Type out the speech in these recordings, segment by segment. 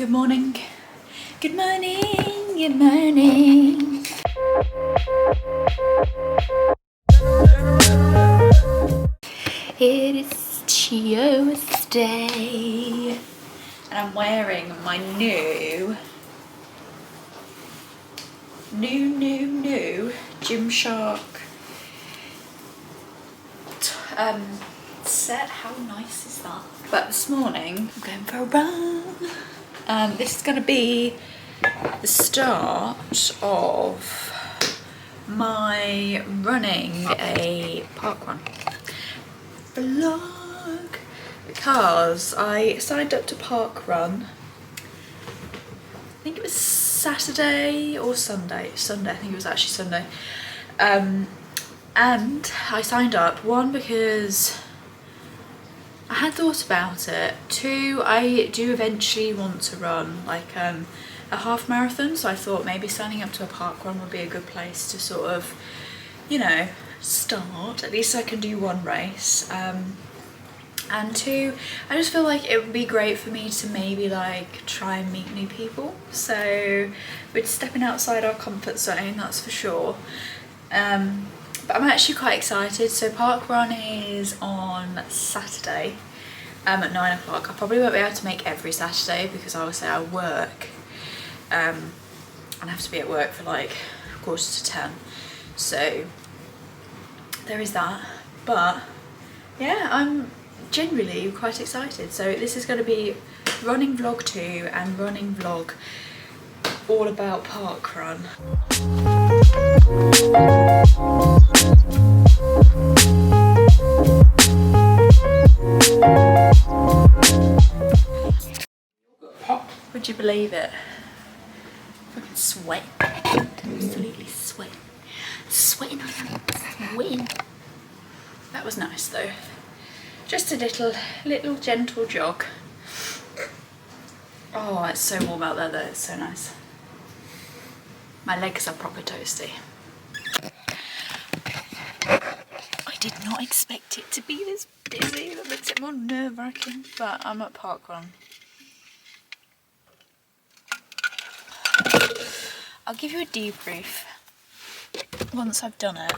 Good morning. Good morning. Good morning. It is Tuesday and I'm wearing my new Gymshark set. How nice is that? But this morning I'm going for a run. This is going to be the start of my running a parkrun vlog because I signed up to parkrun. I think it was Saturday or Sunday. I think it was actually Sunday. And I signed up, one because I had thought about it, two, I do eventually want to run like a half marathon, so I thought maybe signing up to a parkrun would be a good place to sort of, you know, start. At least I can do one race. And two, I just feel like it would be great for me to maybe like try and meet new people. So we're stepping outside our comfort zone, that's for sure. But I'm actually quite excited. So parkrun is on Saturday at 9 o'clock. I probably won't be able to make every Saturday because obviously I work and I have to be at work for like 9:45. So there is that. But yeah, I'm generally quite excited. So this is going to be running vlog 2 and running vlog all about parkrun. Would you believe it? Fucking sweat. Absolutely sweat. Sweating I am. Sweating. That was nice though. Just a little gentle jog. Oh, it's so warm out there though, it's so nice. My legs are proper toasty. I did not expect it to be this busy. That makes it more nerve-wracking, but I'm at parkrun. I'll give you a debrief once I've done it.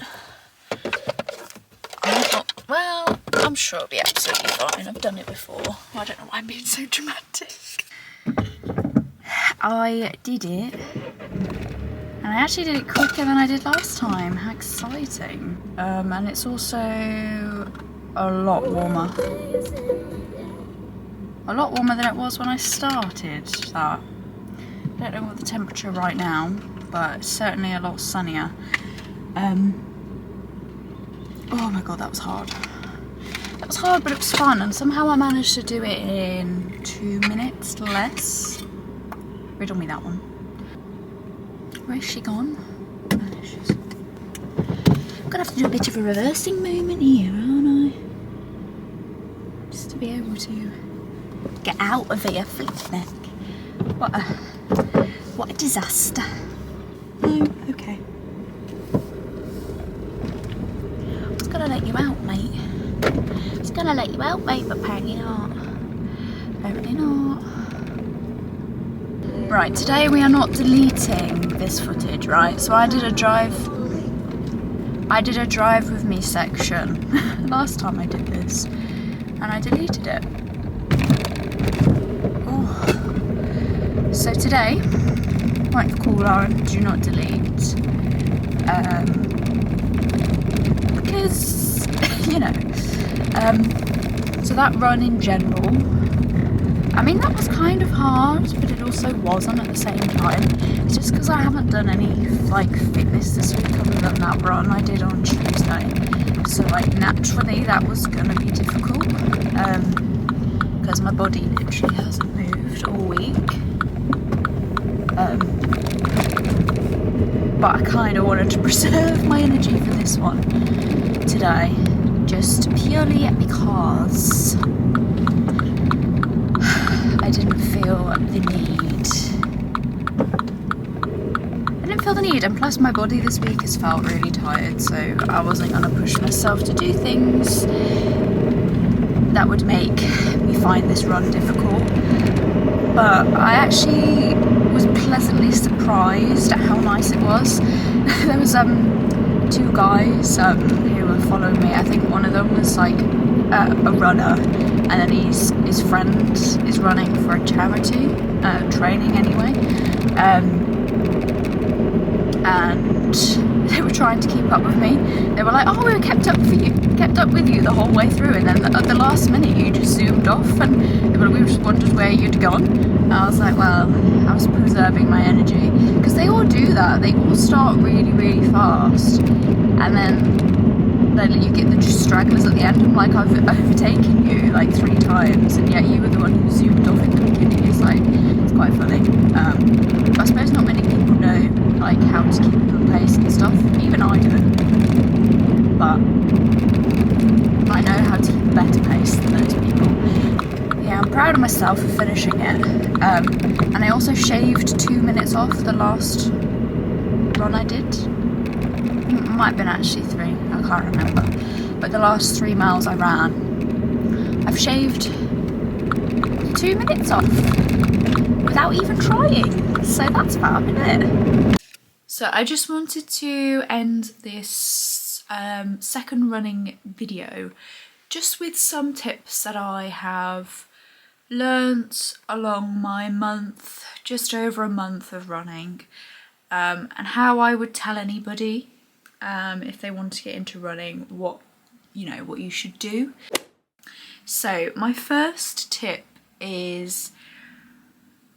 Well, I'm sure it'll be absolutely fine. I've done it before. I don't know why I'm being so dramatic. I did it. And I actually did it quicker than I did last time. How exciting. And it's also a lot warmer. A lot warmer than it was when I started that. I don't know what the temperature right now, but it's certainly a lot sunnier. Oh my god, that was hard. That was hard, but it was fun, and somehow I managed to do it in 2 minutes less. Riddle me that one. Where's she gone? Oh, there she is. I'm gonna have to do a bit of a reversing movement here, aren't I? Just to be able to get out of here, flip neck. What a disaster. No, okay. I was gonna let you out, mate. I was gonna let you out, mate, but apparently not. Apparently not. Right, today we are not deleting this footage, right? So I did a drive with me section last time I did this, and I deleted it. Oh. So today, point of call on do not delete, because you know. So that run in general, I mean, that was kind of hard, but it also wasn't at the same time. It's just because I haven't done any like fitness this week other than that run I did on Tuesday. So like naturally that was gonna be difficult, because my body literally hasn't moved all week. But I kind of wanted to preserve my energy for this one today, just purely because I didn't feel the need. And plus my body this week has felt really tired, so I wasn't going to push myself to do things that would make me find this run difficult. but I actually was pleasantly surprised at how nice it was. There was two guys who were following me. I think one of them was like a runner, and then his friend is running for a charity, training anyway, and they were trying to keep up with me. They were like, "Oh, we kept up with you the whole way through, and then at the last minute you just zoomed off, and we just wondered where you'd gone." And I was like, well, I was preserving my energy, because they all do that. They all start really, really fast, and then you get the stragglers at the end. I'm like, I've overtaken you like 3 times, and yet you were the one who zoomed off in the beginning. It's quite funny. I suppose not many people know like how to keep a good pace and stuff. Even I don't, but I know how to keep a better pace than those people. Yeah, I'm proud of myself for finishing it. And I also shaved 2 minutes off the last run I did. Might have been actually 3, I can't remember. But the last 3 miles I ran, I've shaved 2 minutes off without even trying. So that's fab, isn't it? So I just wanted to end this second running video just with some tips that I have learnt along my month, just over a month of running, and how I would tell anybody if they want to get into running what you should do. So my first tip is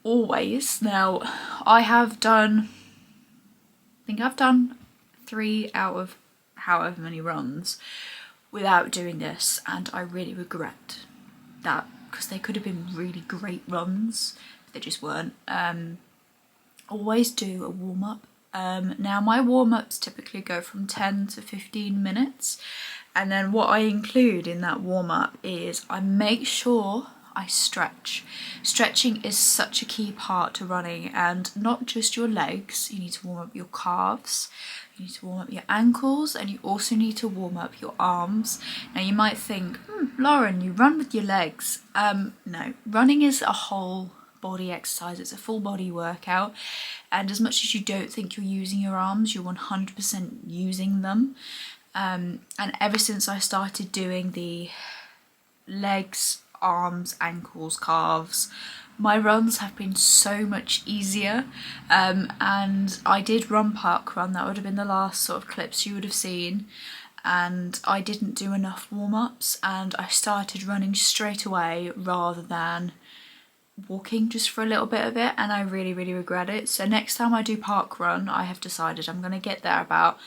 always, now I think I've done 3 out of however many runs without doing this, and I really regret that, because they could have been really great runs, but they just weren't. Always do a warm-up. Now my warm-ups typically go from 10 to 15 minutes, and then what I include in that warm-up is I make sure I stretch. Stretching is such a key part to running, and not just your legs. You need to warm up your calves, you need to warm up your ankles, and you also need to warm up your arms. Now you might think, Lauren, you run with your legs. No, running is a whole body exercise. It's a full body workout, and as much as you don't think you're using your arms, you're 100% using them. And ever since I started doing the legs, arms, ankles, calves, my runs have been so much easier. And I did run parkrun. That would have been the last sort of clips you would have seen, and I didn't do enough warm-ups, and I started running straight away rather than walking just for a little bit of it, and I really regret it. So next time I do parkrun, I have decided I'm going to get there about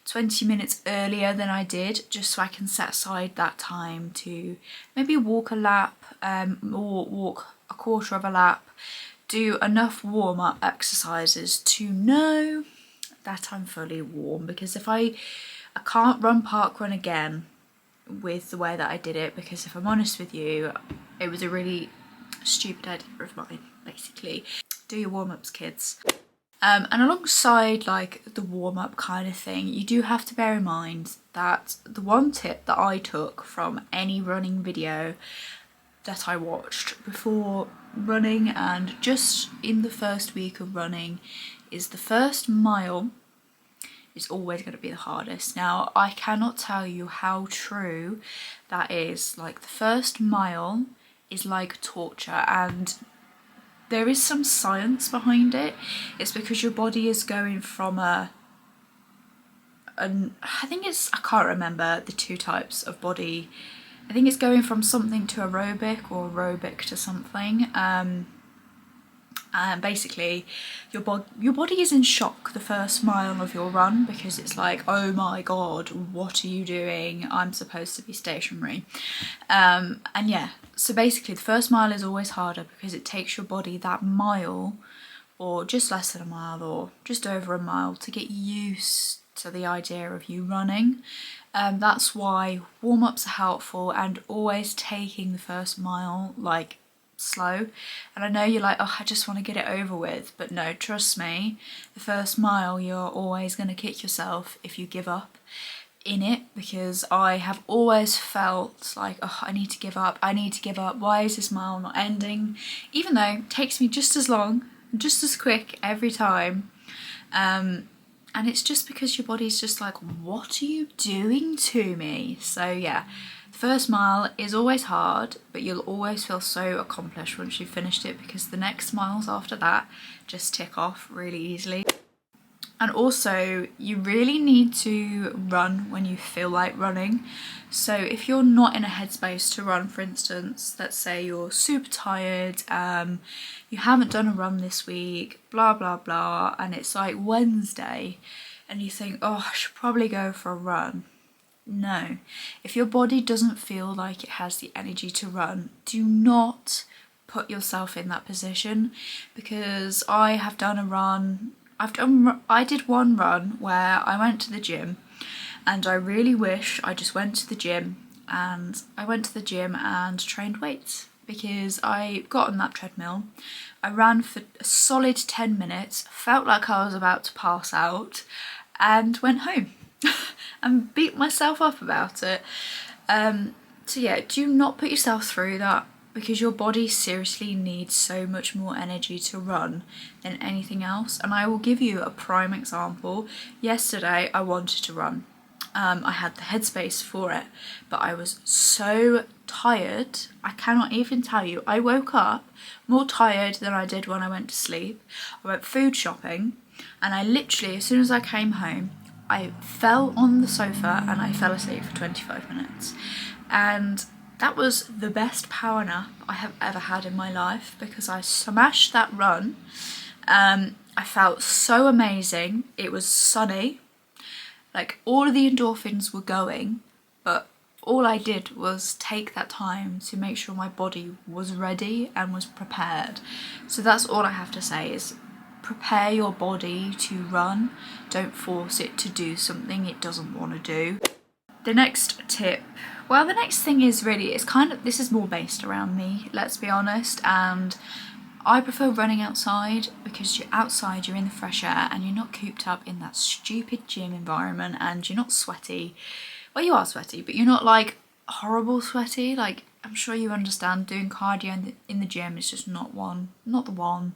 20 minutes earlier than I did, just so I can set aside that time to maybe walk a lap, or walk a quarter of a lap, do enough warm-up exercises to know that I'm fully warm. Because if I can't run parkrun again with the way that I did it, because if I'm honest with you, it was a really stupid idea of mine, basically. Do your warm-ups, kids. And alongside like the warm-up kind of thing, you do have to bear in mind that the one tip that I took from any running video that I watched before running and just in the first week of running is the first mile is always going to be the hardest. Now, I cannot tell you how true that is. Like, the first mile is like torture, and there is some science behind it. It's because your body is going from I can't remember the 2 types of body. I think it's going from something to aerobic, or aerobic to something. And basically your body is in shock the first mile of your run, because it's like, oh my god, what are you doing? I'm supposed to be stationary. And yeah, so basically the first mile is always harder, because it takes your body that mile, or just less than a mile, or just over a mile, to get used to the idea of you running. That's why warm-ups are helpful, and always taking the first mile like slow. And I know you're like, oh, I just want to get it over with, but no, trust me, the first mile you're always going to kick yourself if you give up, in it, because I have always felt like, oh, I need to give up, why is this mile not ending? Even though it takes me just as long, just as quick every time. And it's just because your body's just like, what are you doing to me? So yeah, the first mile is always hard, but you'll always feel so accomplished once you've finished it, because the next miles after that just tick off really easily. And also, you really need to run when you feel like running. So if you're not in a headspace to run, for instance, let's say you're super tired, you haven't done a run this week, blah blah blah, and it's like Wednesday and you think, oh, I should probably go for a run. No, if your body doesn't feel like it has the energy to run, do not put yourself in that position, because I have done a run. I did one run where I went to the gym, and I really wish I just went to the gym and trained weights, because I got on that treadmill, I ran for a solid 10 minutes, felt like I was about to pass out, and went home and beat myself up about it. So yeah, do not put yourself through that, because your body seriously needs so much more energy to run than anything else. And I will give you a prime example. Yesterday I wanted to run. I had the headspace for it, but I was so tired. I cannot even tell you. I woke up more tired than I did when I went to sleep. I went food shopping, and I literally, as soon as I came home, I fell on the sofa and I fell asleep for 25 minutes. And that was the best power nap I have ever had in my life, because I smashed that run. I felt so amazing. It was sunny. Like, all of the endorphins were going, but all I did was take that time to make sure my body was ready and was prepared. So that's all I have to say, is prepare your body to run. Don't force it to do something it doesn't want to do. The next tip, well, the next thing is really, it's kind of, this is more based around me, let's be honest, and I prefer running outside, because you're outside, you're in the fresh air, and you're not cooped up in that stupid gym environment, and you're not sweaty. Well, you are sweaty, but you're not like horrible sweaty. Like, I'm sure you understand, doing cardio in the gym is just not the one.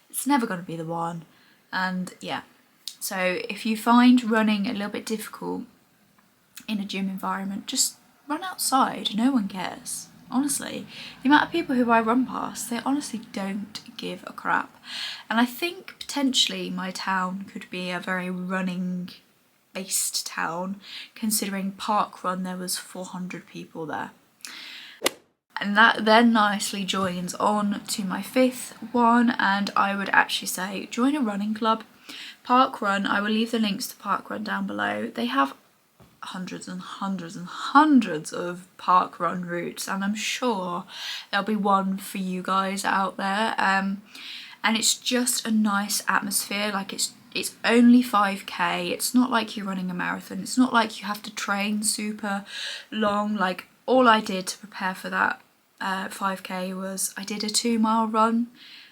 It's never going to be the one. And yeah, so if you find running a little bit difficult in a gym environment, just run outside. No one cares. Honestly, the amount of people who I run past, they honestly don't give a crap. And I think potentially my town could be a very running based town, considering Park Run there was 400 people there. And that then nicely joins on to my fifth one, and I would actually say join a running club. Park Run, I will leave the links to Park Run down below. They have hundreds and hundreds and hundreds of park run routes, and I'm sure there'll be one for you guys out there. And it's just a nice atmosphere. Like, it's only 5k. It's not like you're running a marathon. It's not like you have to train super long. Like, all I did to prepare for that 5k was I did a 2-mile run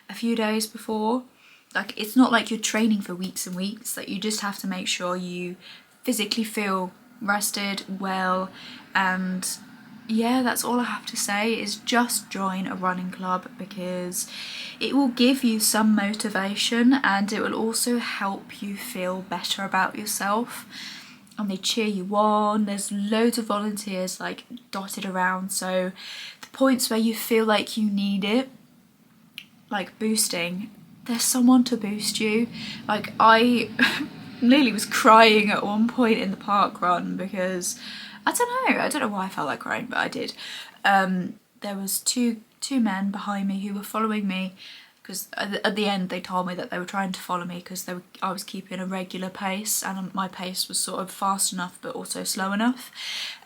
a few days before. Like, it's not like you're training for weeks and weeks. Like, you just have to make sure you physically feel rested, well, and yeah, that's all I have to say, is just join a running club, because it will give you some motivation, and it will also help you feel better about yourself, and they cheer you on. There's loads of volunteers like dotted around, so the points where you feel like you need it, like boosting, there's someone to boost you. Like, I nearly was crying at one point in the park run, because I don't know why I felt like crying, but I did. There was two men behind me who were following me, because at the end they told me that they were trying to follow me because I was keeping a regular pace, and my pace was sort of fast enough but also slow enough.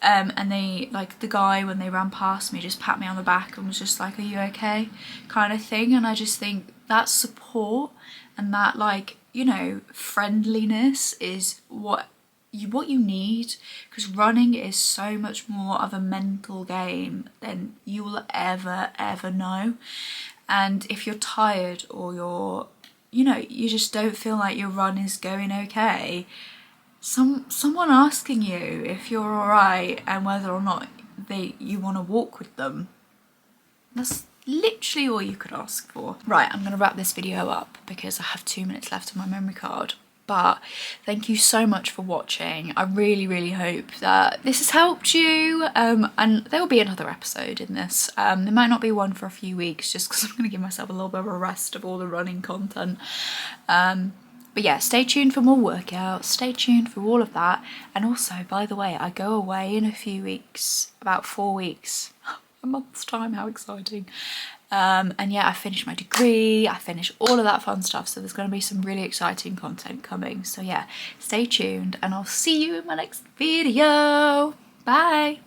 And they, like, the guy, when they ran past me, just pat me on the back and was just like, "Are you okay?" kind of thing. And I just think that support and that, like, you know, friendliness is what you need, because running is so much more of a mental game than you will ever know. And if you're tired, or you just don't feel like your run is going okay, someone asking you if you're alright and whether or not you want to walk with them. That's literally all you could ask for. Right, I'm gonna wrap this video up because I have 2 minutes left on my memory card. But thank you so much for watching. I really hope that this has helped you, and there will be another episode in this. There might not be one for a few weeks just because I'm going to give myself a little bit of a rest of all the running content. But yeah, stay tuned for more workouts, stay tuned for all of that. And also, by the way, I go away in a few weeks, about 4 weeks, a month's time, how exciting. And yeah, I finished my degree, I finished all of that fun stuff, so there's going to be some really exciting content coming. So yeah, stay tuned and I'll see you in my next video. Bye!